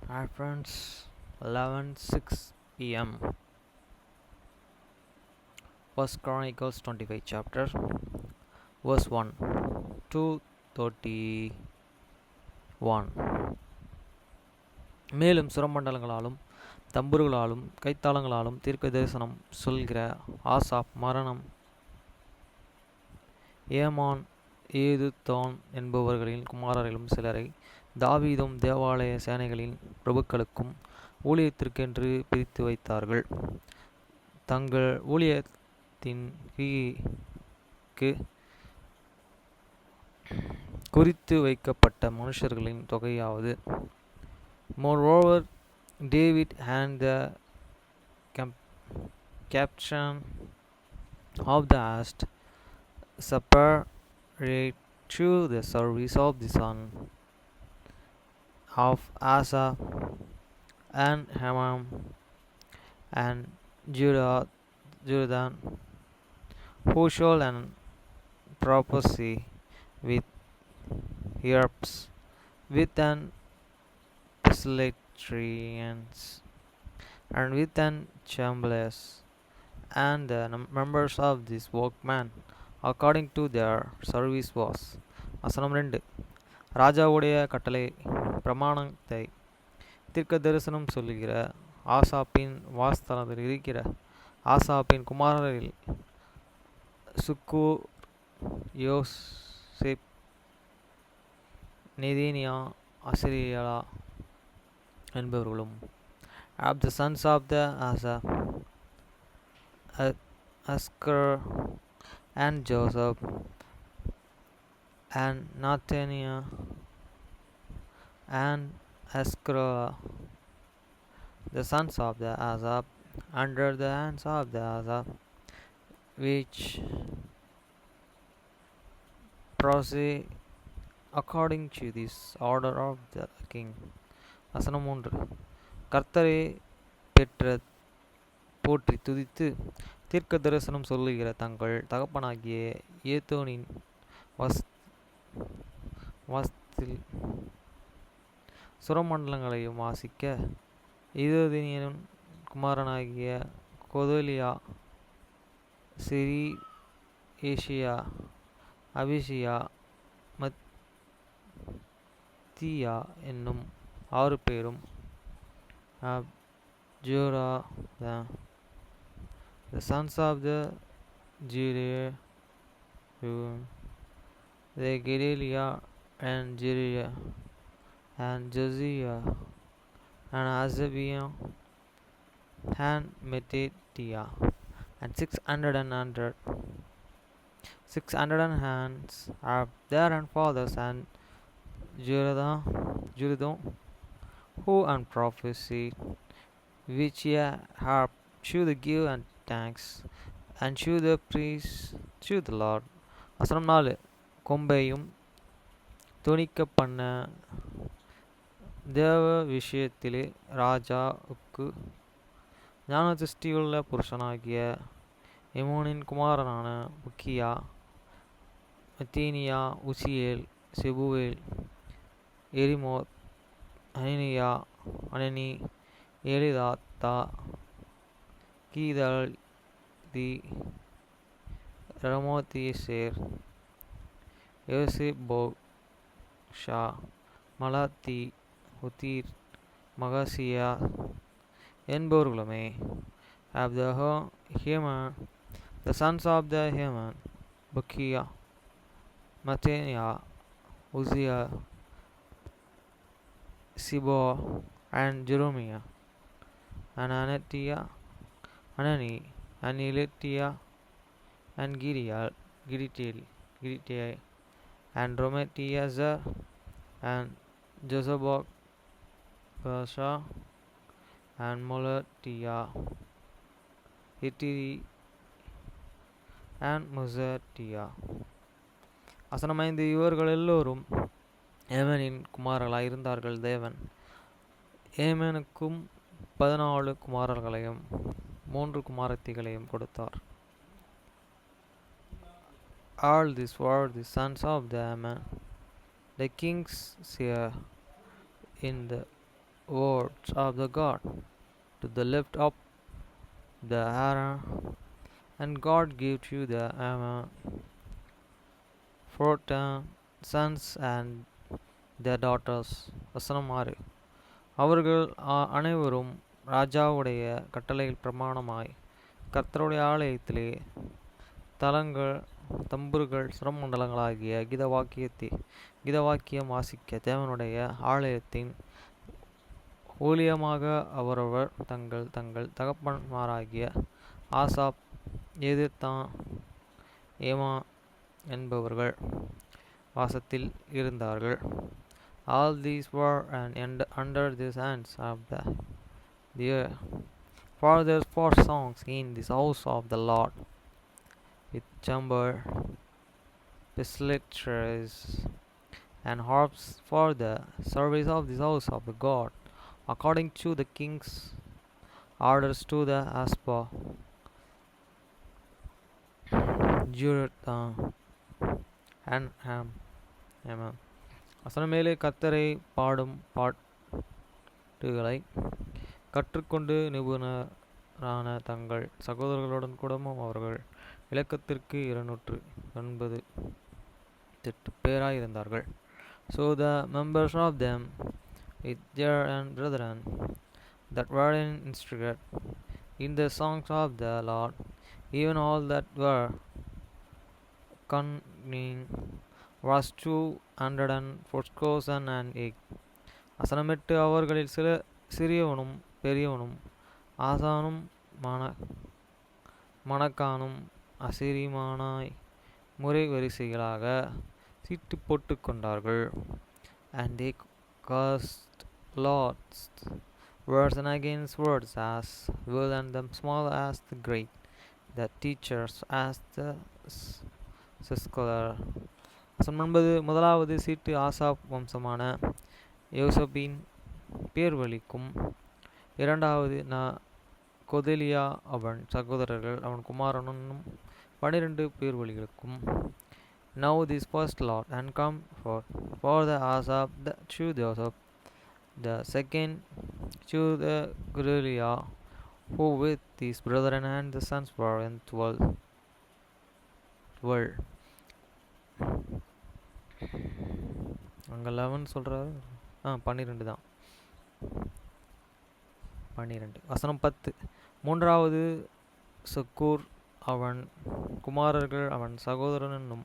Hi friends, 11:06 p.m. First Chronicles 25 chapter verse 1 to 31. மேலும் சுரமண்டலங்களாலும் தம்புருகளாலும் கைத்தாளங்களாலும் தீர்க்க தரிசனம் சொல்கிற ஆசாப் மரணம் ஏமான் ஏதுதான் என்பவர்களின் குமாரரிலும் சிலரை தாவீதும் தேவாலய சேனைகளின் பிரபுக்களுக்கும் ஊழியத்திற்கென்று பிரித்து வைத்தார்கள். தங்கள் ஊழியத்தின் கிரிக்கு குறித்து வைக்கப்பட்ட மனுஷர்களின் தொகையாவது. Moreover, David and the captain of the host separate to the service of the son of Asa and Haman and Jordan, who shall an prophecy with herbs, with an pestilentials, and with an chambliss, and the members of this workman, according to their service was. வசனம் 2. ராஜாவுடைய கட்டளை பிரமாணத்தை தீர்க்க தரிசனம் சொல்லுகிற ஆசாப்பின் வாஸ்தலத்தில் இருக்கிற ஆசாப்பின் குமாரரில் சுக்கூர், யோசேப், நெதேனியா, அசரியா என்பவர்களும். Of the sons of the Asa, Asker and Joseph and Nathaniah and Askerah, the sons of the Asaph, under the hands of the Asaph, which proceed according to this order of the king. வசனம் 3. கர்த்தரை பெற்ற போற்றி துதித்து தீர்க்க தரிசனம் சொல்லுகிற தங்கள் தகப்பனாகிய ஏத்தோனின் வாசத்தில் சுரமண்டலங்களையும் வாசிக்க இதோதினியன் குமாரனாகிய கொதலியா, சிறி, ஏசியா, அபிசியா, மத்தியா என்னும் 6 பேரும். Jorah, the sons of the Judah, the Gedaliah and Jeriah and Josiah and Azabiah and Metatiah and 600 hands of their fathers and Jerodoam, who and prophesied, which ye have to the give and thanks, and to the praise to the Lord. வசனம் 4. கொம்பையும் துணிக்க பண்ண தேவ விஷயத்திலே ராஜாவுக்கு ஞானதிஷ்டியுள்ள புருஷனாகிய எமோனின் குமாரனான புக்கியா, மத்தீனியா, Uzziel, Shebuel, எரிமோத், அனனி, எலிதாத்தா, கீதல்தி, ரமோத்தியேசேர், யோசிபோக்ஷா, மலாத்தி, உத்தீர், மகாசியா என்பவர்களுமே. Of the Heman, the sons of the Heman, Bukiah, Mattaniah, Uzziah, Sibo, and Jeremiah, and Anani, and Elatiah, and Giditiel, and Rometiazer, and Josabok, Basha, and Molatiah, Hitiri, and Muzatiah. வசனம் 5. இவர்கள் எல்லோரும் ஏமேனின் குமாரர்களாய் இருந்தார்கள். தேவன் ஏமேனுக்கும் 14 குமாரர்களையும் 3 குமாரத்திகளையும் கொடுத்தார். All these were the sons of the Ammon, the king's seer in the words of the God, to the lift up the Aaron, and God gave you the 14 sons and their daughters. வசனம் 6. அவர்கள் அனைவரும் ராஜாவுடைய கட்டளையில் பிரமாணமாய் கர்த்தருடைய ஆலயத்திலே தலங்கள் தம்புர்கள் சுரமண்டலங்களாகிய கீதவாக்கியம் வாசிக்க தேவனுடைய ஆலயத்தின் ஊழியமாக அவரவர் தங்கள் தங்கள் தகப்பன்மாராகிய ஆசாப் எதிர்த்தான் ஏமா என்பவர்கள் வாசத்தில் இருந்தார்கள். All these were under the hands of the earth. For there are 4 songs in this house of the Lord, with chamber, psalteries, and harps for the service of this house of the God, according to the king's orders to the Aspa, Jeduthun, and Haman. வசனமேலே கர்த்தரை பாடும் பாட்டுகளை கற்றுக்கொண்டு நிபுணரான தங்கள் சகோதரர்களுடன் கூடவும் அவர்கள் இலக்கத்திற்கு 288 பேராயிருந்தார்கள். So the members of them with their brethren that were instructed in the songs of the Lord, even all that were cunning, was 248. வசனம் 8. அவர்களில் சிறியவனும் பெரியவனும் ஆசானும் மணக்கானும் அசிரிமானாய் முறை வரிசைகளாக சீட்டு போட்டு கொண்டார்கள். And they cast lots, words and against words, as well and the small as the great, the teachers as the scholar. வசனம் 9. முதலாவது சீட்டு Asaph வம்சமான யோசபின் பேர்வழிக்கும், இரண்டாவது கொதேலியா அவன் சகோதரர்கள் அவன் குமாரனும் 12 பேர்வழிகளுக்கும். Now this first lot and come for the Asaph to Joseph, the second to the Gurelia, who with his brethren and the sons were in 12. அங்கே 11 சொல்கிறாரு. 12 தான். 12. வசனம் 10. மூன்றாவது சக்கூர் அவன் குமாரர்கள் அவன் சகோதரன் என்னும்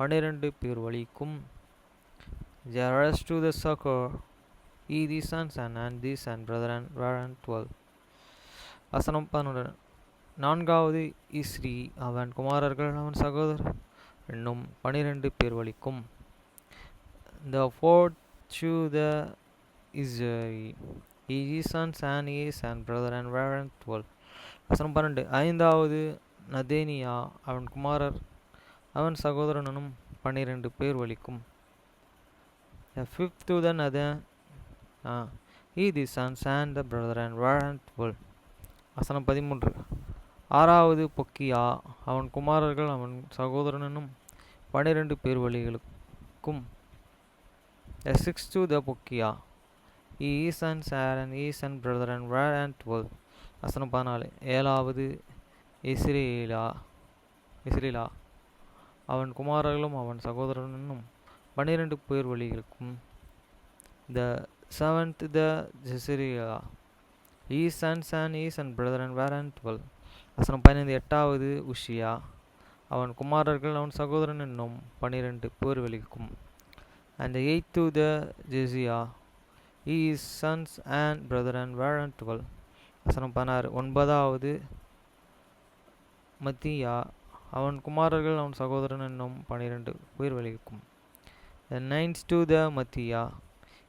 12 பேர் வழிக்கும். The rest to the succor, he these sons and these and brethren were 12. வசனம் 11. நான்காவது இஸ்ரி அவன் குமாரர்கள் அவன் சகோதரர் என்னும் 12 பேர் வழிக்கும். The fourth to the Izri, his sons and his and brethren were 12. வசனம் 12. ஐந்தாவது நதேனியா அவன் குமாரர் அவன் சகோதரனும் 12 பேர் வழிக்கும். The fifth to the Nathan, he the sons and the brethren were 12. வசனம் 13. ஆறாவது பொக்கியா அவன் குமாரர்கள் அவன் சகோதரனும் 12 பேர் வழிகளுக்கும். The sixth to the பொக்கியா, his sons and his and brethren were 12. வசனம் 14. ஏழாவது இஸ்ரேலா அவன் குமாரர்களும் அவன் சகோதரனும் 12 பேர் வழிகளுக்கும். The seventh the Jezreela, his sons and his and brethren were 12. வசனம் 15. எட்டாவது உஷியா அவன் குமாரர்கள் அவன் சகோதரன் என்னும் 12 பேர் வழிக்கும். And the eighth to the Jezia, his sons and brethren were 12. வசனம் 16. ஒன்பதாவது மத்தியா அவன் குமாரர்கள் அவன் சகோதரன் என்னும் 12 பேர் வழிக்கும். The ninth to the Mathiya,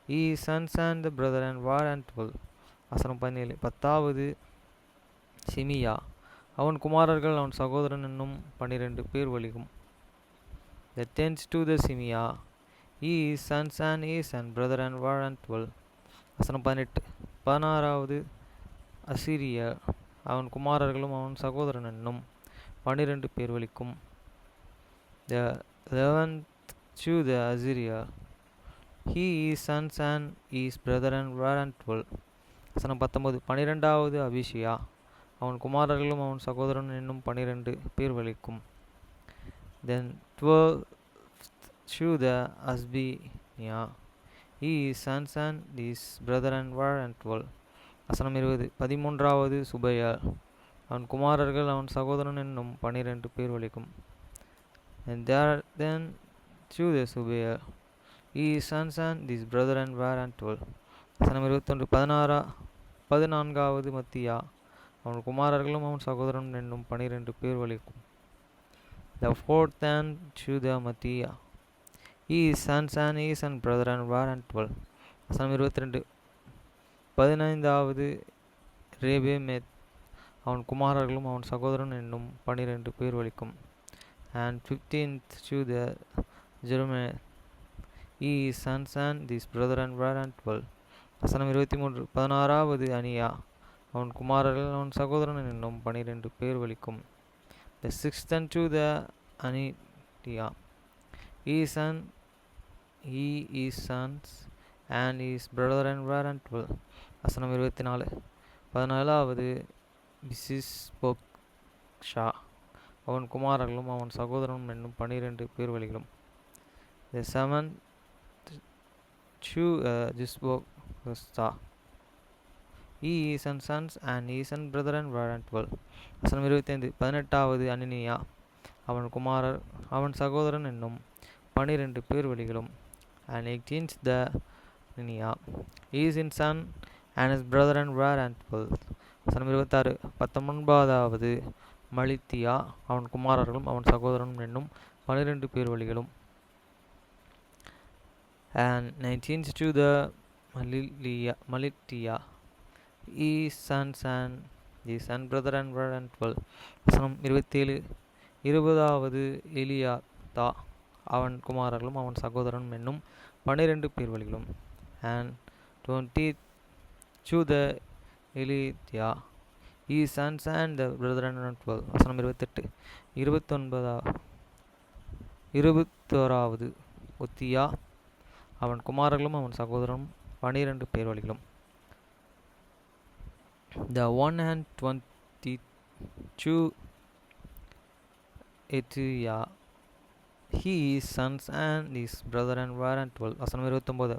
his sons and the brethren were 12. வசனம் 17. பத்தாவது சிமியா அவன் குமாரர்கள் அவன் சகோதரன் என்னும் 12 பேர் வழிக்கும். The tenth to the Simea, his sons and his and brethren were 12. வசனம் 18. பதினாறாவது அசிரியா அவன் குமாரர்களும் அவன் சகோதரன் என்னும் 12 பேர் வழிக்கும். The 11th to the Assyria, He is sons and his brethren were and 12. வசனம் 19. 12வது அபிஷியா, அவன் குமாரர்களும் அவன் சகோதரன் என்னும் 12 பேர் வலிக்கும். Then 12th Shuda Asbiniah, he is sons and his brethren were and 12. வசனம் 20. 13வது சுபையா, அவன் குமாரர்கள் அவன் சகோதரன் என்னும் 12 பேர் வலிக்கும். And there then Judah Subayah, he is sons and his brethren were and 12. வசனம் 21. 14வது மத்தியா, அவன் குமாரர்களும் அவன் சகோதரன் என்னும் 12 பேர் வலிக்கும். The fourth and Judah Mattia, he is sons and his and brethren were and 12. வசனம் 22. 15வது ரேபேமெத், அவன் குமாரர்களும் அவன் சகோதரன் என்னும் 12 பேர் வலிக்கும். And 15th Judah Jeremiah, he is sons and his brethren were and 12. வசனம் 23. 16வது அனியா, அவன் குமாரர்கள் அவன் சகோதரன் என்னும் 12 பேர் வலிக்கும். The sixth and Judah Anitia, he is sons and his brethren were and 12. வசனம் 24. 14வது பிசிஸ்போக்ஷா, அவன் குமாரர்களும் அவன் சகோதரனும் என்னும் 12 பேர் வலிகளும். The seventh Jisboksta, he is sons and his and brethren were and 12. வசனம் 25. 18வது அனினியா, அவன் சகோதரன் என்னும் 12 பேர் வலிகளும். And 18th the Aninia, he is in son and his brethren were and 12. வசனம் 26. 19வது மலித்தியா, அவன் குமாரர்களும் அவன் சகோதரனும் என்னும் 12 பேர் வலிகளும். And 19th to the Malitia, his sons and his son brethren were and 12. வசனம் 27. 20வது எலியாத்தா, அவன் குமாரர்களும் அவன் சகோதரனும் என்னும் 12 பேர் வலிகளும். And 20th to the Elitia, his sons and the brethren and 12. வசனம் 28. 21வது ஒத்தியா, அவன் குமாரர்களும் அவன் சகோதரனும் 12 பேர் வலிகளும். The 122 Etia, he is sons and his brethren were and 12. வசனம் 29.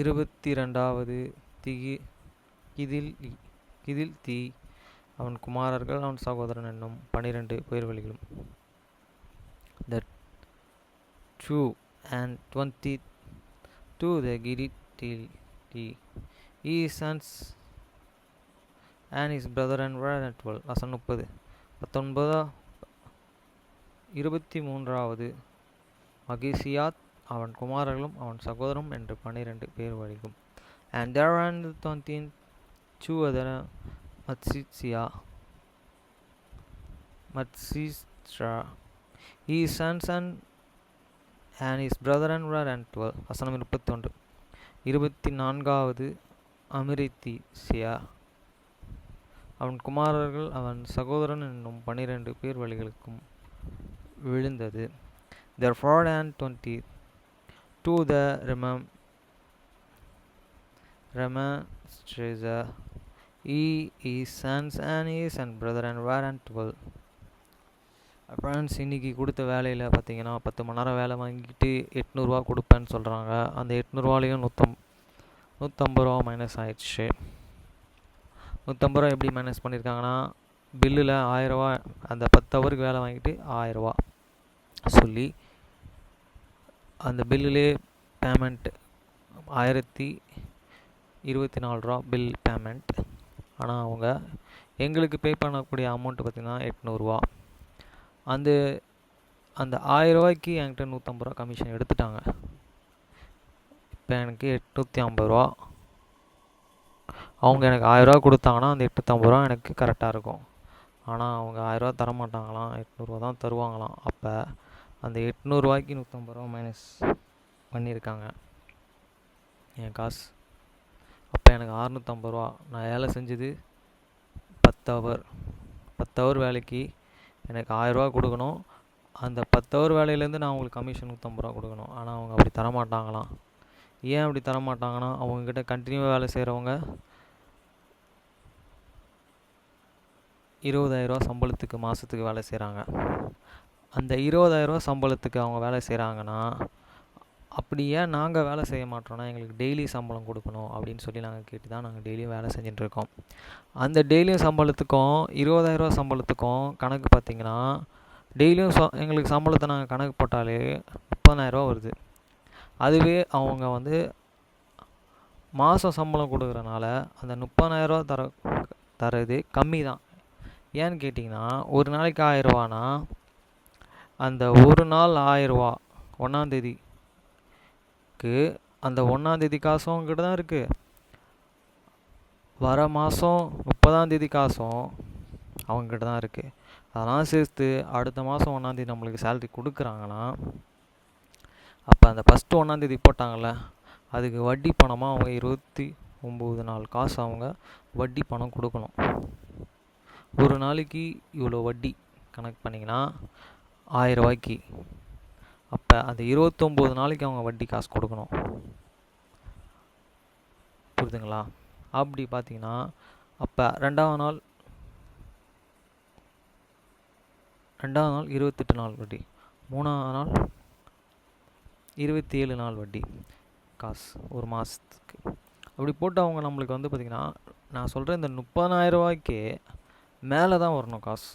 22வது கிதில் தீ, அவன் குமாரர்கள் அவன் சகோதரன் என்னும் 12 பேர் வலிகளும். The 2 and 22 the Giditil, his sons and his brethren were and 12. வசனம் 30. 23வது மகிசியாத், அவன் குமாரர்களும் அவன் சகோதரனும் என்று 12 பேர் வலிக்கும். And there were 22 other Matsistra, his sons and his brethren were and 12. வசனம் 31. 24வது அமிரித்திசியா, அவன் குமாரர்கள் அவன் சகோதரன் என்னும் 12 பேர் வலிகளுக்கும் விழுந்தது. Therefore and 22 the Ramastreza, he is sons and his and brethren were and 12. Friends, இன்றைக்கி கொடுத்த வேலையில் பார்த்தீங்கன்னா 10 மணி நேரம் வேலை வாங்கிட்டு 800 ரூபா கொடுப்பேன்னு சொல்கிறாங்க. அந்த 800 ரூபாலையும் 150 ரூபா மைனஸ் ஆயிடுச்சு. 150 ரூபா எப்படி மைனஸ் பண்ணியிருக்காங்கன்னா, பில்லில் 1000 ரூபா, அந்த 10 ஹவருக்கு வேலை வாங்கிட்டு 1000 ரூபா சொல்லி அந்த பில்லுலே பேமெண்ட் 1024 ரூபா பில் பேமெண்ட். ஆனால் அவங்க எங்களுக்கு பே பண்ணக்கூடிய அமௌண்ட்டு பார்த்திங்கன்னா 800 ரூபா. அந்த 1000 ரூபாய்க்கு என்கிட்ட 150 ரூபா கமிஷன் எடுத்துட்டாங்க. இப்போ எனக்கு 850 ரூபா. அவங்க எனக்கு 1000 ரூபா கொடுத்தாங்கன்னா அந்த 850 ரூபா எனக்கு கரெக்டாக இருக்கும். ஆனால் அவங்க 1000 ரூபா தரமாட்டாங்களாம், 800 ரூபா தான் தருவாங்களாம். அப்போ அந்த 800 ரூபாய்க்கு 150 ரூபா மைனஸ் பண்ணியிருக்காங்க என் காசு. அப்போ எனக்கு 650 ரூபா. நான் வேலை செஞ்சது 10 ஹவர் வேலைக்கு எனக்கு 1000 ரூபா கொடுக்கணும். அந்த 10 ஹவர் வேலையிலேருந்து நான் அவங்களுக்கு கமிஷன் 150 ரூபா கொடுக்கணும். ஆனால் அவங்க அப்படி தரமாட்டாங்களாம். ஏன் அப்படி தரமாட்டாங்கன்னா, அவங்கக்கிட்ட கண்டினியூவாக வேலை செய்கிறவங்க 20,000 சம்பளத்துக்கு மாதத்துக்கு வேலை செய்கிறாங்க. அந்த 20,000 சம்பளத்துக்கு அவங்க வேலை செய்கிறாங்கன்னா, அப்படி ஏன் நாங்கள் வேலை செய்ய மாட்டோம்னா, எங்களுக்கு டெய்லி சம்பளம் கொடுக்கணும் அப்படின்னு சொல்லி நாங்கள் கேட்டு தான் நாங்கள் டெய்லியும் வேலை செஞ்சுட்டுருக்கோம். அந்த டெய்லியும் சம்பளத்துக்கும் 20,000 சம்பளத்துக்கும் கணக்கு பார்த்திங்கன்னா, டெய்லியும் எங்களுக்கு சம்பளத்தை நாங்கள் கணக்கு போட்டாலே 30,000 வருது. அதுவே அவங்க வந்து மாதம் சம்பளம் கொடுக்குறனால அந்த 30,000 தரது கம்மி தான். ஏன்னு கேட்டிங்கன்னா, ஒரு நாளைக்கு 1000 ரூபானா அந்த ஒரு நாள் 1000 ரூபா 1ஆந்தேதிக்கு அந்த 1ஆந்தேதி காசும் அவங்ககிட்ட தான் இருக்குது. வர மாதம் 30ஆந்தேதி காசும் அவங்ககிட்ட தான் இருக்குது. அதெல்லாம் சேர்த்து அடுத்த மாதம் 1ஆந்தேதி நம்மளுக்கு சேலரி கொடுக்குறாங்கன்னா, அப்போ அந்த ஃபஸ்ட்டு 1ஆந்தேதி போட்டாங்கள்ல, அதுக்கு வட்டி பணமாக அவங்க 29 நாள் காசு அவங்க வட்டி பணம் கொடுக்கணும். ஒரு நாளைக்கு இவ்வளோ வட்டி கணக்கு பண்ணிங்கன்னா 1000 ரூபாய்க்கு. அப்போ அந்த 29 நாளைக்கு அவங்க வட்டி காசு கொடுக்கணும். புரியுதுங்களா? அப்படி பார்த்தீங்கன்னா, அப்போ ரெண்டாவது நாள் 28 நாள் வட்டி, மூணாவது நாள் 27 நாள் வட்டி காசு ஒரு மாதத்துக்கு. அப்படி போட்டு அவங்க நம்மளுக்கு வந்து பார்த்திங்கன்னா, நான் சொல்கிறேன் இந்த 30,000 ரூபாய்க்கே மேலே தான் வரணும் காசு.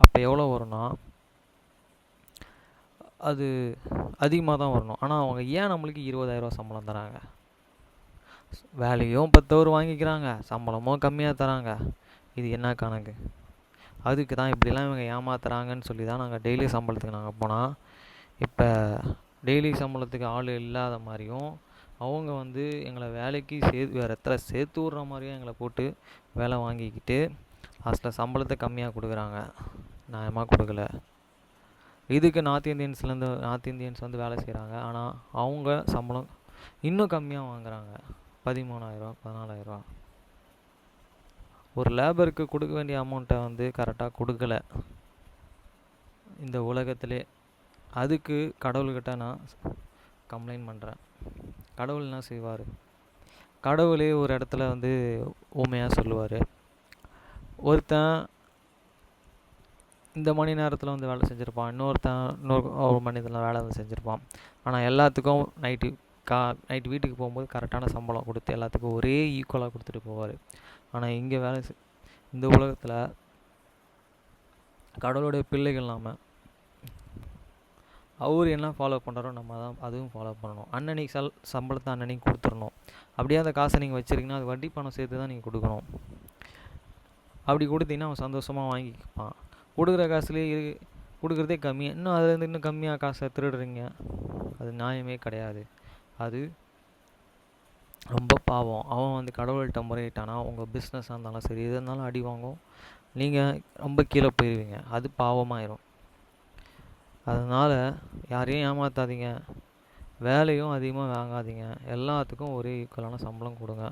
அப்போ எவ்வளோ வரும்னா, அது அதிகமாக தான் வரணும். ஆனால் அவங்க ஏன் நம்மளுக்கு 20,000 சம்பளம் தராங்க? வேலையும் 10 ஹவர் வாங்கிக்கிறாங்க, சம்பளமும் கம்மியாக தராங்க. இது என்ன கணக்கு? அதுக்கு தான் இப்படிலாம் இவங்க ஏமாத்துறாங்கன்னு சொல்லி தான் நாங்கள் டெய்லி சம்பளத்துக்கு நாங்கள் போனால், இப்போ டெய்லி சம்பளத்துக்கு ஆள் இல்லாத மாதிரியும் அவங்க வந்து எங்களை வேலைக்கு வேறு இடத்துல சேர்த்து விட்ற மாதிரியும் எங்களை போட்டு வேலை வாங்கிக்கிட்டு லாஸ்ட்டில் சம்பளத்தை கம்மியாக கொடுக்குறாங்க, நியாயமாக கொடுக்கல. இதுக்கு நார்த் இந்தியன்ஸ் வந்து வேலை செய்கிறாங்க. ஆனால் அவங்க சம்பளம் இன்னும் கம்மியாக வாங்குறாங்க, 13,000 14,000. ஒரு லேபருக்கு கொடுக்க வேண்டிய அமௌண்ட்டை வந்து கரெக்டாக கொடுக்கல இந்த உலகத்திலே. அதுக்கு கடவுள்கிட்ட நான் கம்ப்ளைண்ட் பண்ணுறேன். கடவுள் என்ன செய்வார்? கடவுளே ஒரு இடத்துல வந்து ஊமையாக சொல்லுவார். ஒருத்தன் இந்த மணி நேரத்தில் வந்து வேலை செஞ்சுருப்பான், இன்னொரு ஒரு மணி நேரத்தில் வேலை வந்து செஞ்சுருப்பான். ஆனால் எல்லாத்துக்கும் நைட்டு வீட்டுக்கு போகும்போது கரெக்டான சம்பளம் கொடுத்து எல்லாத்துக்கும் ஒரே ஈக்குவலாக கொடுத்துட்டு போவார். ஆனால் இங்கே இந்த உலகத்தில் கடவுளுடைய பிள்ளைகள் இல்லாமல் அவர் என்ன ஃபாலோ பண்ணுறாரோ நம்ம தான் அதுவும் ஃபாலோ பண்ணணும். அன்னன்னைக்கு சம்பளத்தை அன்னன்னைக்கு கொடுத்துடணும். அப்படியே அந்த காசை நீங்கள் வச்சுருக்கீங்கன்னா அது வட்டி பணம் சேர்த்து தான் நீங்கள் கொடுக்கணும். அப்படி கொடுத்தீங்கன்னா அவன் சந்தோஷமாக வாங்கிப்பான். கொடுக்குற காசுலேயே கொடுக்குறதே கம்மி, இன்னும் அதுலேருந்து இன்னும் கம்மியாக காசை திருடுறீங்க, அது நியாயமே கிடையாது. அது ரொம்ப பாவம். அவன் வந்து கடவுள்கிட்ட முறையிட்டானா உங்கள் பிஸ்னஸாக இருந்தாலும் சரி எது இருந்தாலும் அடி வாங்கும், நீங்கள் ரொம்ப கீழே போயிடுவீங்க, அது பாவமாயிரும். அதனால் யாரையும் ஏமாற்றாதீங்க, வேலையும் அதிகமாக வாங்காதீங்க, எல்லாத்துக்கும் ஒரே ஈக்குவலான சம்பளம் கொடுங்க.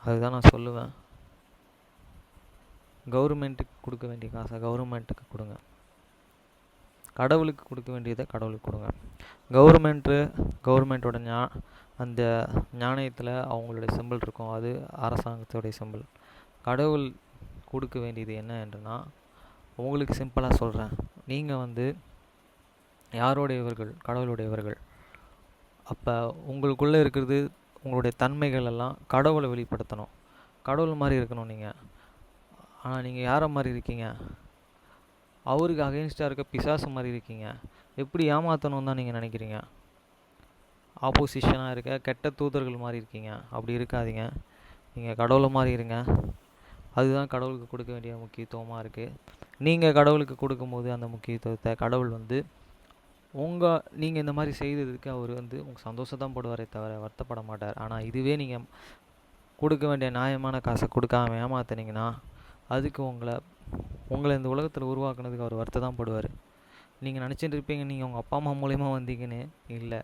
அதுதான் நான் சொல்லுவேன். கவர்மெண்ட்டுக்கு கொடுக்க வேண்டிய காசை கவர்மெண்ட்டுக்கு கொடுங்க, கடவுளுக்கு கொடுக்க வேண்டியதை கடவுளுக்கு கொடுங்க. கவர்மெண்ட்டோட அந்த நாணயத்தில் அவங்களுடைய சிம்பிள் இருக்கும், அது அரசாங்கத்தோடைய சிம்பிள். கடவுள் கொடுக்க வேண்டியது என்ன என்றுனா, உங்களுக்கு சிம்பிளாக சொல்கிறேன், நீங்கள் வந்து யாரோடையவர்கள்? கடவுளுடையவர்கள். அப்போ உங்களுக்குள்ளே இருக்கிறது உங்களுடைய தன்மைகள் எல்லாம் கடவுளை வெளிப்படுத்தணும், கடவுள் மாதிரி இருக்கணும் நீங்கள். ஆனால் நீங்கள் யாரை மாதிரி இருக்கீங்க? அவருக்கு அகெயின்ஸ்டாக இருக்க பிசாசு மாதிரி இருக்கீங்க. எப்படி ஏமாற்றணும் தான் நீங்கள் நினைக்கிறீங்க. ஆப்போசிஷனாக இருக்க கெட்ட தூதர்கள் மாதிரி இருக்கீங்க. அப்படி இருக்காதீங்க, நீங்கள் கடவுளை மாதிரி இருங்க. அதுதான் கடவுளுக்கு கொடுக்க வேண்டிய முக்கியத்துவமாக இருக்குது. நீங்கள் கடவுளுக்கு கொடுக்கும்போது அந்த முக்கியத்துவத்தை கடவுள் வந்து நீங்கள் இந்த மாதிரி செய்ததுக்கு அவர் வந்து உங்கள் சந்தோஷத்தான் போடுவாரே தவிர வருத்தப்பட மாட்டார். ஆனால் இதுவே நீங்கள் கொடுக்க வேண்டிய நியாயமான காசை கொடுக்காம ஏமாத்தினீங்கன்னா அதுக்கு உங்களை இந்த உலகத்தில் உருவாக்குனதுக்கு அவர் வருத்த தான் படுவார். நீங்கள் நினச்சிட்டு இருப்பீங்க நீங்கள் உங்கள் அப்பா அம்மா மூலயமா வந்தீங்கன்னு. இல்லை,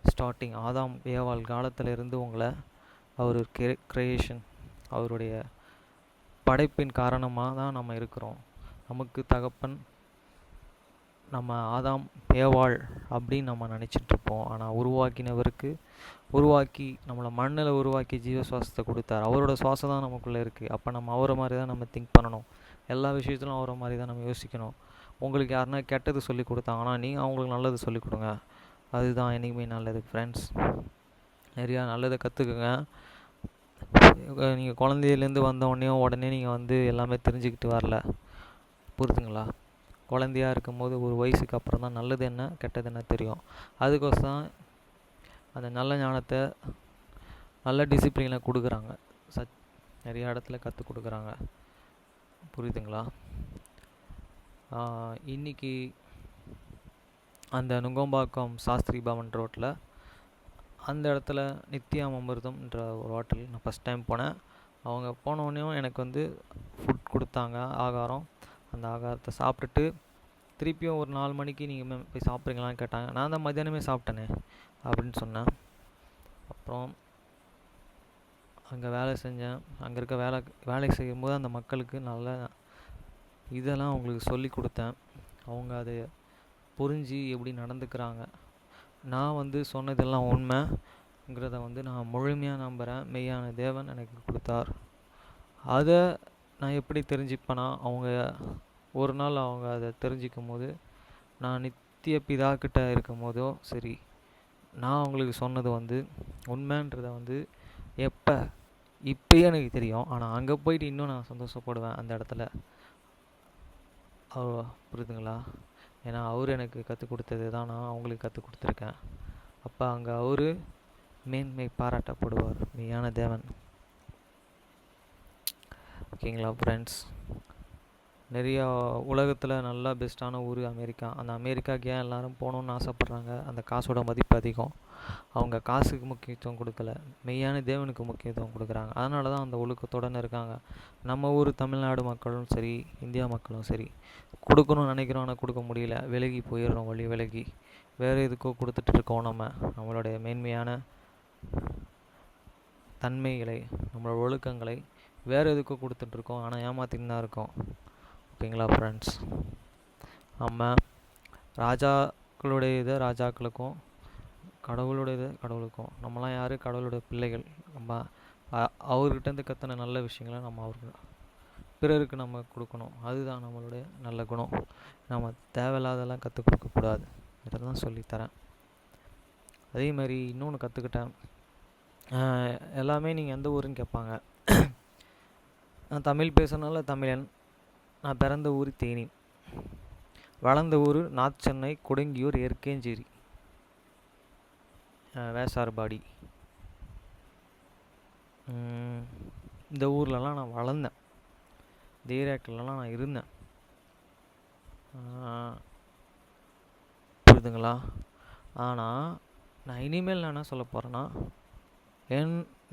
ஸ்டார்டிங் ஆதாம் ஏவாள் காலத்தில் இருந்து உங்களை அவர் கிரியேஷன், அவருடைய படைப்பின் காரணமாக தான் நம்ம இருக்கிறோம். நமக்கு தகப்பன் நம்ம ஆதாம் ஏவாள் அப்படின்னு நம்ம நினச்சிட்ருப்போம். ஆனால் உருவாக்கி நம்மளை மண்ணில் உருவாக்கி ஜீவ சுவாசத்தை கொடுத்தார். அவரோட சுவாசம் தான் நமக்குள்ளே இருக்குது. அப்போ நம்ம அவரை மாதிரி தான் நம்ம திங்க் பண்ணணும். எல்லா விஷயத்திலும் அவரை மாதிரி தான் நம்ம யோசிக்கணும். உங்களுக்கு யாருன்னா கெட்டது சொல்லி கொடுத்தாங்கன்னா நீங்கள் அவங்களுக்கு நல்லது சொல்லிக் கொடுங்க. அதுதான் என்றைக்குமே நல்லது ஃப்ரெண்ட்ஸ். நிறையா நல்லதை கற்றுக்குங்க. நீங்கள் குழந்தையிலேருந்து உடனே நீங்கள் வந்து எல்லாமே தெரிஞ்சுக்கிட்டு வரல, புரியுதுங்களா? குழந்தையாக இருக்கும்போது ஒரு வயசுக்கு அப்புறம் தான் நல்லது என்ன கெட்டது என்ன தெரியும். அதுக்கோசரம் அந்த நல்ல ஞானத்தை நல்ல டிசிப்ளினை கொடுக்குறாங்க. நிறைய இடத்துல கற்றுக் கொடுக்குறாங்க, புரியுதுங்களா? இன்றைக்கி அந்த நுங்கம்பாக்கம் சாஸ்திரி பவன் ரோட்டில் அந்த இடத்துல நித்யாம் அமிர்தம்ன்ற ஒரு ஹோட்டல் நான் ஃபஸ்ட் டைம் போனேன். அவங்க போனோடனேயும் எனக்கு வந்து ஃபுட் கொடுத்தாங்க, ஆகாரம். அந்த ஆகாரத்தை சாப்பிட்டுட்டு திருப்பியும் ஒரு 4 மணிக்கு நீங்கள் போய் சாப்பிட்றீங்களான்னு கேட்டாங்க. நான் தான் மத்தியானமே சாப்பிட்டேனே அப்படின்னு சொன்னேன். அப்புறம் அங்கே வேலை செஞ்சேன். அங்கே இருக்க வேலை செய்யும்போது அந்த மக்களுக்கு நல்ல இதெல்லாம் அவங்களுக்கு சொல்லி கொடுத்தேன். அவங்க அதை புரிஞ்சு எப்படி நடந்துக்கிறாங்க. நான் வந்து சொன்னதெல்லாம் உண்மைங்கிறத வந்து நான் முழுமையாக நம்புகிறேன். மெய்யான தேவன் எனக்கு கொடுத்தார். அதை நான் எப்படி தெரிஞ்சுப்பேன்னா, அவங்க ஒரு நாள் அவங்க அதை தெரிஞ்சிக்கும் போது, நான் நித்திய பிதாக்கிட்ட இருக்கும் போதோ சரி, நான் அவங்களுக்கு சொன்னது வந்து உண்மைன்றதை வந்து இப்போயே எனக்கு தெரியும். ஆனால் அங்கே போயிட்டு இன்னும் நான் சந்தோஷப்படுவேன் அந்த இடத்துல. புரியுதுங்களா? ஏன்னா அவர் எனக்கு கற்றுக் கொடுத்தது தான் நான் அவங்களுக்கு கற்றுக் கொடுத்துருக்கேன். அப்போ அங்கே அவர் மேன்மை பாராட்டப்படுவார், மெய்யான தேவன். ஓகேங்களா ஃப்ரெண்ட்ஸ்? நிறையா உலகத்தில் நல்லா பெஸ்ட்டான ஊர் அமெரிக்கா. அந்த அமெரிக்காவுக்கு ஏன் எல்லோரும் போகணுன்னு ஆசைப்பட்றாங்க? அந்த காசோட மதிப்பு அதிகம். அவங்க காசுக்கு முக்கியத்துவம் கொடுக்கல, மெய்யான தேவனுக்கு முக்கியத்துவம் கொடுக்குறாங்க. அதனால தான் அந்த ஒழுக்கத்துடன் இருக்காங்க. நம்ம ஊர் தமிழ்நாடு மக்களும் சரி, இந்தியா மக்களும் சரி, கொடுக்கணும்னு நினைக்கிறோம், ஆனால் கொடுக்க முடியல. விலகி போயிடுறோம், வழி விலகி வேறு எதுக்கோ கொடுத்துட்ருக்கோம். நம்மளுடைய மேன்மையான தன்மைகளை, நம்மளோட ஒழுக்கங்களை வேறு எதுக்கோ கொடுத்துட்ருக்கோம். ஆனால் ஏமாற்றின்னு தான் இருக்கோம். ஓகேங்களா ஃப்ரெண்ட்ஸ்? நம்ம ராஜாக்களுடையது ராஜாக்களுக்கும், கடவுளுடையது கடவுளுக்கும். நம்மளாம் யார்? கடவுளுடைய பிள்ளைகள். நம்ம அவர்கிட்டேருந்து கற்றுன நல்ல விஷயங்களை நம்ம அவருக்கு பிறருக்கு நம்ம கொடுக்கணும். அதுதான் நம்மளுடைய நல்ல குணம். நம்ம தேவையில்லாதெல்லாம் கற்றுக் கொடுக்கக்கூடாது. இதெல்லாம் சொல்லித்தரேன். அதே மாதிரி இன்னொன்று கற்றுக்கிட்டேன். எல்லாமே நீங்கள் எந்த ஊருன்னு கேட்பாங்க. நான் தமிழ் பேசுறதுனால தமிழன். நான் பிறந்த ஊர் தேனி, வளர்ந்த ஊர் நார்த் சென்னை, கொடுங்கியூர், எர்க்கேஞ்சேரி, வேசார்பாடி. இந்த ஊர்லலாம் நான் வளர்ந்தேன். இந்த ஏரியாக்கள்லாம் நான் இருந்தேன். புரியுதுங்களா? ஆனால் நான் இனிமேல் நான் என்ன சொல்ல போகிறேன்னா,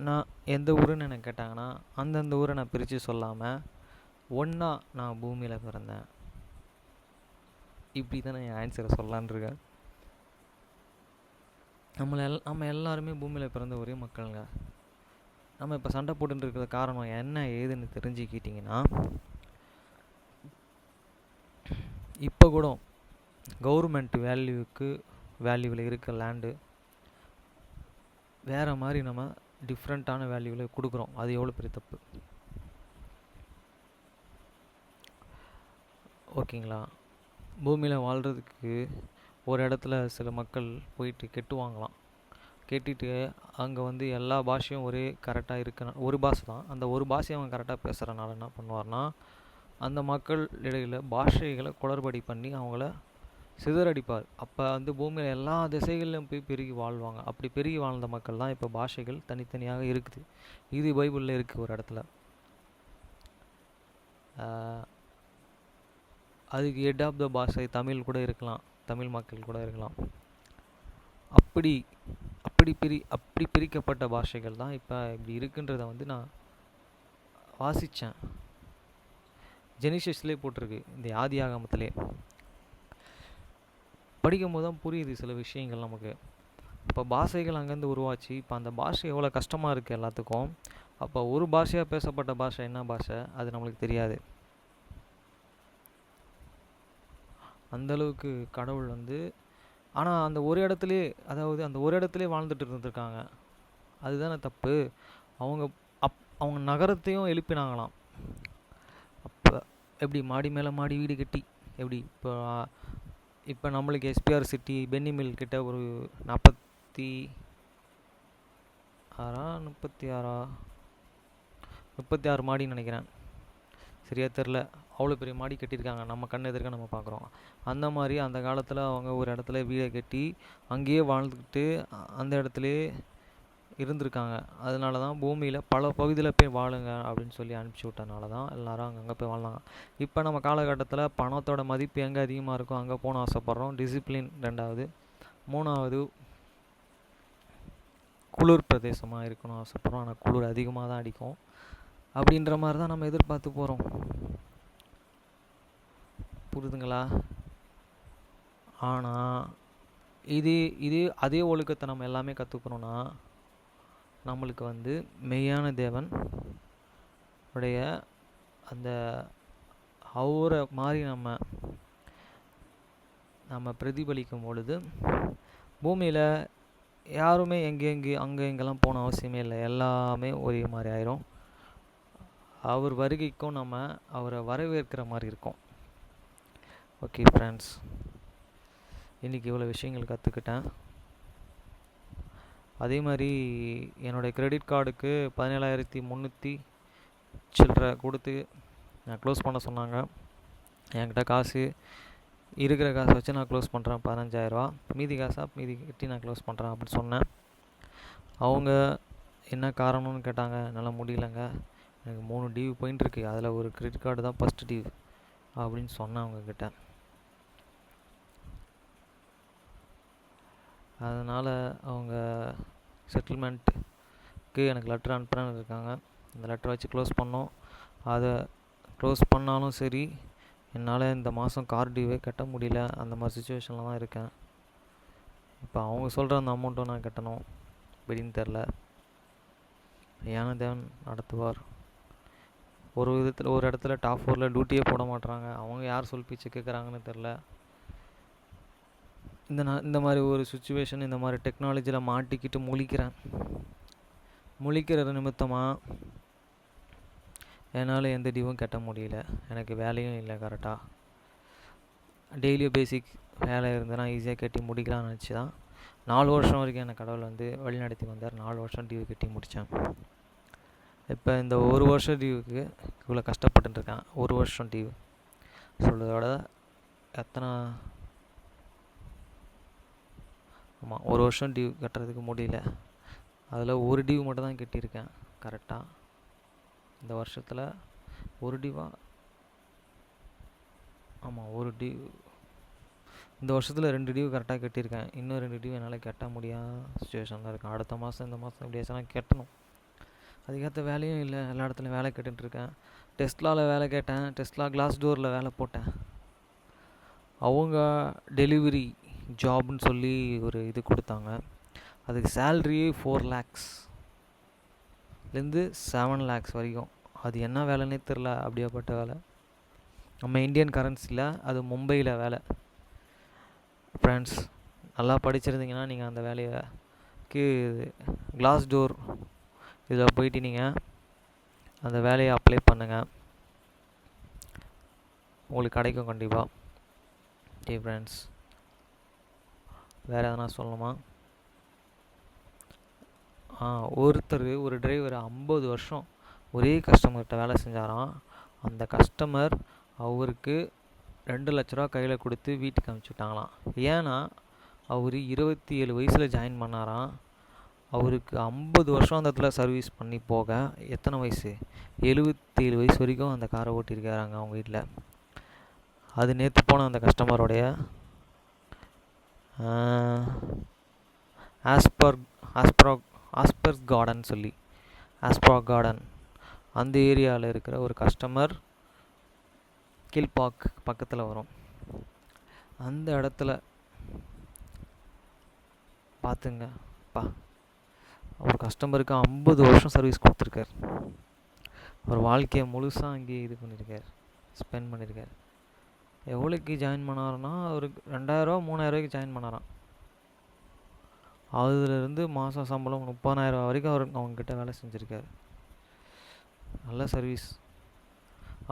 நான் எந்த ஊருன்னு எனக்கு கேட்டாங்கன்னா அந்தந்த ஊரை நான் பிரித்து சொல்லாமல் ஒன்றா நான் பூமியில் பிறந்தேன். இப்படி தான் நான் என் ஆன்சரை சொல்லலான் இருக்கேன். நம்ம எல்லாருமே பூமியில் பிறந்த ஒரே மக்களுங்க. நம்ம இப்போ சண்டை போட்டுட்டு இருக்கிற காரணம் என்ன ஏதுன்னு தெரிஞ்சுக்கிட்டிங்கன்னா, இப்போ கூட கவர்மெண்ட் வேல்யூவில் இருக்க லேண்டு வேறு மாதிரி நம்ம டிஃப்ரெண்ட்டான வேல்யூவில் கொடுக்குறோம். அது எவ்வளோ பெரிய தப்பு. ஓகேங்களா? பூமியில் வாழ்கிறதுக்கு ஒரு இடத்துல சில மக்கள் போயிட்டு கெட்டுவாங்களாம். கேட்டுட்டு அங்கே வந்து எல்லா பாஷையும் ஒரே கரெக்டாக இருக்குன்னா, ஒரு பாஷை தான், அந்த ஒரு பாஷையை அவன் கரெக்டாக பேசுகிறனால என்ன பண்ணுவார்னா, அந்த மக்கள் இடையில் பாஷைகளை குளறுபடி பண்ணி அவங்கள சிதறடிப்பார். அப்போ வந்து பூமியில் எல்லா திசைகளிலும் போய் பெருகி வாழ்வாங்க. அப்படி பெருகி வாழ்ந்த மக்கள் தான் இப்போ பாஷைகள் தனித்தனியாக இருக்குது. இது பைபிளில் இருக்குது ஒரு இடத்துல. அதுக்கு ஹெட் ஆஃப் த பாஷை தமிழ் கூட இருக்கலாம், தமிழ் மக்கள் கூட இருக்கலாம். அப்படி பிரிக்கப்பட்ட பாஷைகள் தான் இப்போ இப்படி இருக்குன்றதை வந்து நான் வாசித்தேன். ஜெனிசிஸ்லேயே போட்டிருக்கு, இந்த ஆதி ஆகமத்திலே படிக்கும்போது தான் புரியுது சில விஷயங்கள் நமக்கு. இப்போ பாஷைகள் அங்கேருந்து உருவாச்சு. இப்போ அந்த பாஷை எவ்வளோ கஷ்டமாக இருக்குது எல்லாத்துக்கும். அப்போ ஒரு பாஷையாக பேசப்பட்ட பாஷை என்ன பாஷை அது நம்மளுக்கு தெரியாது. அந்தளவுக்கு கடவுள் வந்து, ஆனால் அந்த ஒரு இடத்துலே, அதாவது அந்த ஒரு இடத்துலே வாழ்ந்துட்டு இருந்திருக்காங்க. அதுதானே தப்பு. அவங்க அவங்க நகரத்தையும் எழுப்பினாங்களாம். அப்போ எப்படி மாடி மேலே மாடி வீடு கட்டி, எப்படி இப்போ நம்மளுக்கு எஸ்பிஆர் சிட்டி பென்னி மில் கிட்ட ஒரு 36 மாடின்னு நினைக்கிறேன், சரியா தெரில. அவ்வளோ பெரிய மாடி கட்டியிருக்காங்க, நம்ம கண் எதிர்க்க நம்ம பார்க்குறோம். அந்த மாதிரி அந்த காலத்தில் அவங்க ஒரு இடத்துல வீடை கட்டி அங்கேயே வாழ்ந்துக்கிட்டு அந்த இடத்துலையே இருந்திருக்காங்க. அதனால தான் பூமியில் பல பகுதியில் போய் வாழுங்க அப்படின்னு சொல்லி அனுப்பிச்சி விட்டனால தான் எல்லோரும் அங்கங்கே போய் வாழ்ந்தாங்க. இப்போ நம்ம காலகட்டத்தில் பணத்தோட மதிப்பு எங்கே அதிகமாக இருக்கோ அங்கே போன ஆசைப்பட்றோம். டிசிப்ளின் 2வது, 3வது குளிர் பிரதேசமாக இருக்கணும் ஆசைப்பட்றோம். ஆனால் குளிர் அதிகமாக தான் அடிக்கும். அப்படின்ற மாதிரி தான் நம்ம எதிர்பார்த்து போகிறோம். புரியுதுங்களா? ஆனால் அதே ஒழுக்கத்தை நம்ம எல்லாமே கற்றுக்கணுன்னா நம்மளுக்கு வந்து மெய்யான தேவன் உடைய அந்த அவரை மாதிரி நம்ம பிரதிபலிக்கும் பொழுது பூமியில் யாருமே அங்கே இங்கெல்லாம் போன அவசியமே இல்லை. எல்லாமே ஒரே மாதிரி ஆயிரும். அவர் வருகைக்கும் நம்ம அவரை வரவேற்கிற மாதிரி இருக்கும். ஓகே ஃப்ரெண்ட்ஸ், இன்றைக்கி இவ்வளோ விஷயங்கள் கற்றுக்கிட்டேன். அதே மாதிரி என்னுடைய கிரெடிட் கார்டுக்கு 17,300 சில்லற கொடுத்து நான் க்ளோஸ் பண்ண சொன்னாங்க. என்கிட்ட காசு இருக்கிற காசை வச்சு நான் க்ளோஸ் பண்ணுறேன் 15,000 மீதி கட்டி நான் க்ளோஸ் பண்ணுறேன் அப்படின்னு சொன்னேன். அவங்க என்ன காரணம்னு கேட்டாங்க. என்னால் முடியலங்க, எனக்கு 3 டியூ போயின்ட்டுருக்கு, அதில் ஒரு கிரெடிட் கார்டு தான் ஃபஸ்ட்டு டியூ அப்படின்னு சொன்னேன் அவங்கக்கிட்ட. அதனால் அவங்க செட்டில்மெண்ட்டுக்கு எனக்கு லெட்டர் அனுப்புகிறேன்னு இருக்காங்க. அந்த லெட்டரை வச்சு க்ளோஸ் பண்ணோம். அதை க்ளோஸ் பண்ணாலும் சரி, என்னால் இந்த மாதம் கார் டியூவே கட்ட முடியல. அந்த மாதிரி சுச்சுவேஷனில் தான் இருக்கேன். இப்போ அவங்க சொல்கிற அந்த அமௌண்ட்டும் நான் கட்டணும், எப்படின்னு தெரில. ஏன்னா தேவன் நடத்துவார். ஒரு இடத்துல டாப் 4ல் டியூட்டியே போட மாட்டுறாங்க. அவங்க யார் சொல் பேச்சு கேட்குறாங்கன்னு தெரில. இந்த மாதிரி ஒரு சுச்சுவேஷன், இந்த மாதிரி டெக்னாலஜியில் மாட்டிக்கிட்டு முழிக்கிற நிமித்தமாக என்னால் எந்த டியூவும் கட்ட முடியல. எனக்கு வேலையும் இல்லை கரெக்டாக. டெய்லியும் பேசிக் வேலை இருந்ததுன்னா ஈஸியாக கட்டி முடிக்கலாம்னு நினச்சி தான் 4 வருஷம் வரைக்கும் எனக்கு கடவுள் வந்து வழி நடத்தி வந்தார். 4 வருஷம் டியூ கட்டி முடித்தேன். இப்போ இந்த 1 வருஷம் டியூவுக்கு இவ்வளோ கஷ்டப்பட்டுருக்கேன். 1 வருஷம் டியூ சொல்கிறதோட ஆமாம், 1 வருஷம் டியூ கட்டுறதுக்கு முடியல. அதில் ஒரு டியூ மட்டும் தான் கட்டியிருக்கேன் கரெக்டாக. இந்த வருஷத்தில் ஒரு டியூவா? ஆமாம், ஒரு டியூ. இந்த வருஷத்தில் 2 டியூ கரெக்டாக கட்டியிருக்கேன். இன்னும் 2 டியூ என்னால் கட்ட முடியாத சுச்சுவேஷனில் இருக்கேன். அடுத்த மாதம் இந்த மாதம் எப்படியாச்சும் கட்டணும். அதுக்கேற்ற வேலையும் இல்லை. எல்லா இடத்துலையும் வேலை கேட்டுட்ருக்கேன். டெஸ்லாவில் வேலை கேட்டேன். டெஸ்லா கிளாஸ் டோரில் வேலை போட்டேன். அவங்க டெலிவரி ஜாப்னு சொல்லி ஒரு இது கொடுத்தாங்க. அதுக்கு சேல்ரியே 4 lakhsலேருந்து 7 lakhs வரைக்கும். அது என்ன வேலைன்னே தெரில, அப்படியாப்பட்ட வேலை. நம்ம இந்தியன் கரன்சியில், அது மும்பையில் வேலை. ஃப்ரெண்ட்ஸ், நல்லா படிச்சிருந்தீங்கன்னா நீங்கள் அந்த வேலைக்கு கிளாஸ் டோர் இதில் போயிட்டு நீங்கள் அந்த வேலையை அப்ளை பண்ணுங்கள், உங்களுக்கு கிடைக்கும் கண்டிப்பாக. ஓகே ஃப்ரெண்ட்ஸ், வேறு எதனா சொல்லணுமா? ஒரு டிரைவர் 50 வருஷம் ஒரே கஸ்டமர்கிட்ட வேலை செஞ்சாராம். அந்த கஸ்டமர் அவருக்கு 2 லட்ச ரூபா கையில் கொடுத்து வீட்டுக்கு அனுப்பிச்சுட்டாங்களாம். ஏன்னா அவர் 27 வயசில் ஜாயின் பண்ணாராம். அவருக்கு 50 வருஷம் அந்த இடத்துல சர்வீஸ் பண்ணி போக எத்தனை வயசு? 77 வயசு வரைக்கும் அந்த காரை ஓட்டியிருக்காராங்க அவங்க வீட்டில். அது நேற்று போன அந்த கஸ்டமருடைய ஆஸ்பர்க் கார்டன் சொல்லி, ஆஸ்பர்க் கார்டன் அந்த ஏரியாவில் இருக்கிற ஒரு கஸ்டமர், கீழ்பாக் பக்கத்தில் வரும். அந்த இடத்துல பார்த்துங்கப்பா, ஒரு கஸ்டமருக்கு 50 வருஷம் சர்வீஸ் கொடுத்துருக்கார். ஒரு வாழ்க்கையை முழுசாக அங்கேயே இது பண்ணியிருக்கார், ஸ்பெண்ட் பண்ணியிருக்கார். எவ்வளோக்கு ஜாயின் பண்ணாருன்னா ஒரு 2000 3000 ஜாயின் பண்ணாராம். அதுலேருந்து மாதம் சம்பளம் 30,000 வரைக்கும் அவங்கக்கிட்ட வேலை செஞ்சுருக்காரு. நல்ல சர்வீஸ்.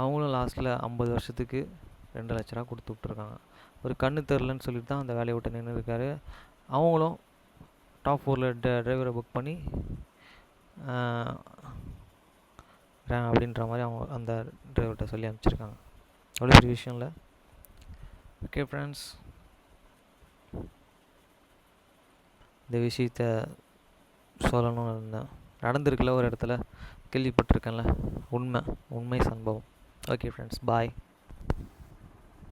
அவங்களும் லாஸ்ட்டில் 50 வருஷத்துக்கு 2 லட்ச ரூபா கொடுத்து விட்ருக்காங்க. ஒரு கண்ணு தெரிலன்னு சொல்லிட்டு தான் அந்த வேலையை விட்டு நின்று இருக்காரு. அவங்களும் டாப் 4ல் டிரைவரை புக் பண்ணி அப்படின்ற மாதிரி அவங்க அந்த டிரைவர்கிட்ட சொல்லி அனுப்பிச்சிருக்காங்க. அவ்வளோ பெரிய விஷயம் இல்லை. ஓகே ஃப்ரெண்ட்ஸ், இந்த விஷயத்த சொல்லணும்னு இருந்தேன். நடந்திருக்குல்ல ஒரு இடத்துல, கேள்விப்பட்டிருக்கேன்ல, உண்மை சம்பவம். ஓகே ஃப்ரெண்ட்ஸ், பாய்.